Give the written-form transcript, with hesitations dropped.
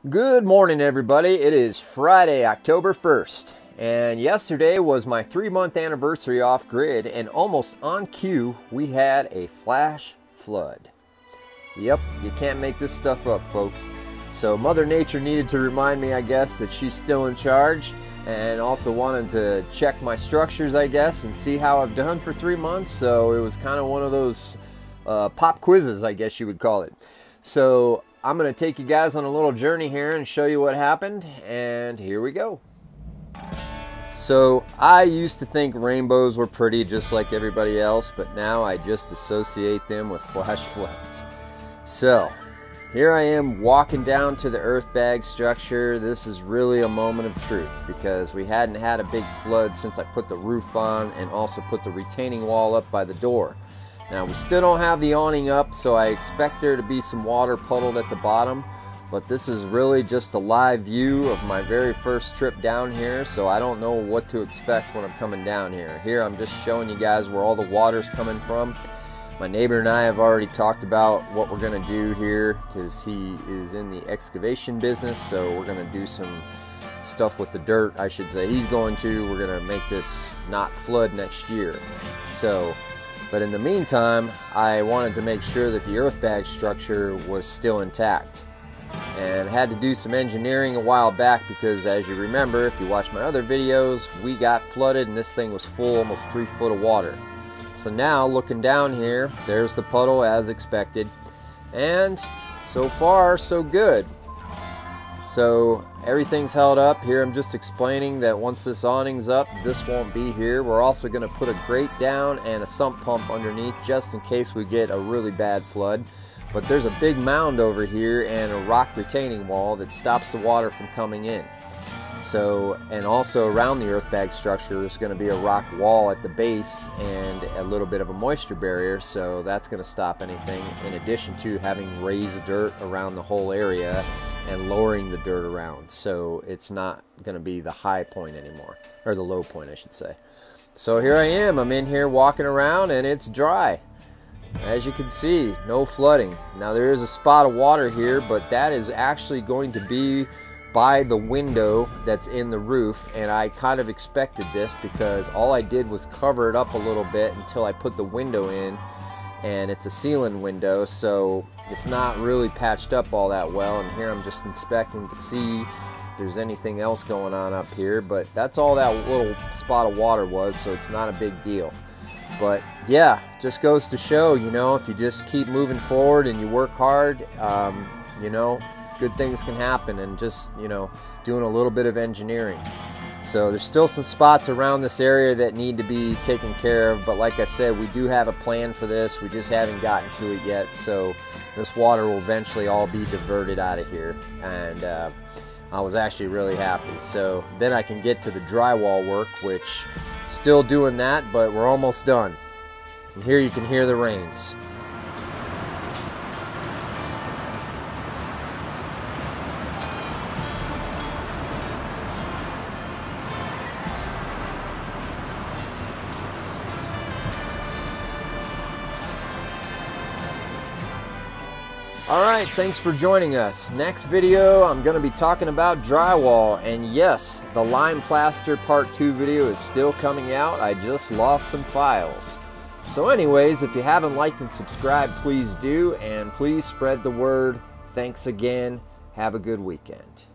Good morning, everybody. It is Friday, October 1st, and yesterday was my 3-month anniversary off grid, and almost on cue, we had a flash flood. Yep, you can't make this stuff up, folks. So Mother Nature needed to remind me, I guess, that she's still in charge, and also wanted to check my structures, I guess, and see how I've done for 3 months. So it was kind of one of those pop quizzes, I guess you would call it. So I'm going to take you guys on a little journey here and show you what happened, and here we go. So I used to think rainbows were pretty just like everybody else, but now I just associate them with flash floods. So here I am walking down to the earth bag structure. This is really a moment of truth because we hadn't had a big flood since I put the roof on and also put the retaining wall up by the door. Now we still don't have the awning up, so I expect there to be some water puddled at the bottom, but this is really just a live view of my very first trip down here, so I don't know what to expect when I'm coming down here. Here I'm just showing you guys where all the water's coming from. My neighbor and I have already talked about what we're going to do here because he is in the excavation business, so we're going to do some stuff with the dirt, I should say. We're going to make this not flood next year. But in the meantime, I wanted to make sure that the earth bag structure was still intact. And had to do some engineering a while back because, as you remember, if you watch my other videos, we got flooded and this thing was full, almost 3 foot of water. So now, looking down here, there's the puddle as expected. And so far, so good. So everything's held up. Here I'm just explaining that once this awning's up, this won't be here. We're also going to put a grate down and a sump pump underneath just in case we get a really bad flood. But there's a big mound over here and a rock retaining wall that stops the water from coming in. So, and also around the earth bag structure is going to be a rock wall at the base and a little bit of a moisture barrier, so that's going to stop anything, in addition to having raised dirt around the whole area and lowering the dirt around, so it's not going to be the high point anymore, or the low point I should say. So here I am, I'm in here walking around and it's dry. As you can see, no flooding. Now there is a spot of water here, but that is actually going to be by the window that's in the roof, and I kind of expected this because all I did was cover it up a little bit until I put the window in, and it's a ceiling window, so it's not really patched up all that well. And here I'm just inspecting to see if there's anything else going on up here, but that's all that little spot of water was, so it's not a big deal. But yeah, just goes to show, you know, if you just keep moving forward and you work hard, you know, good things can happen, and just, you know, doing a little bit of engineering. So there's still some spots around this area that need to be taken care of, but like I said, we do have a plan for this. We just haven't gotten to it yet, so this water will eventually all be diverted out of here, and I was actually really happy. So then I can get to the drywall work, which still doing that, but we're almost done. And here you can hear the rains. Alright, thanks for joining us. Next video, I'm going to be talking about drywall. And yes, the lime plaster part 2 video is still coming out. I just lost some files. So anyways, if you haven't liked and subscribed, please do. And please spread the word. Thanks again. Have a good weekend.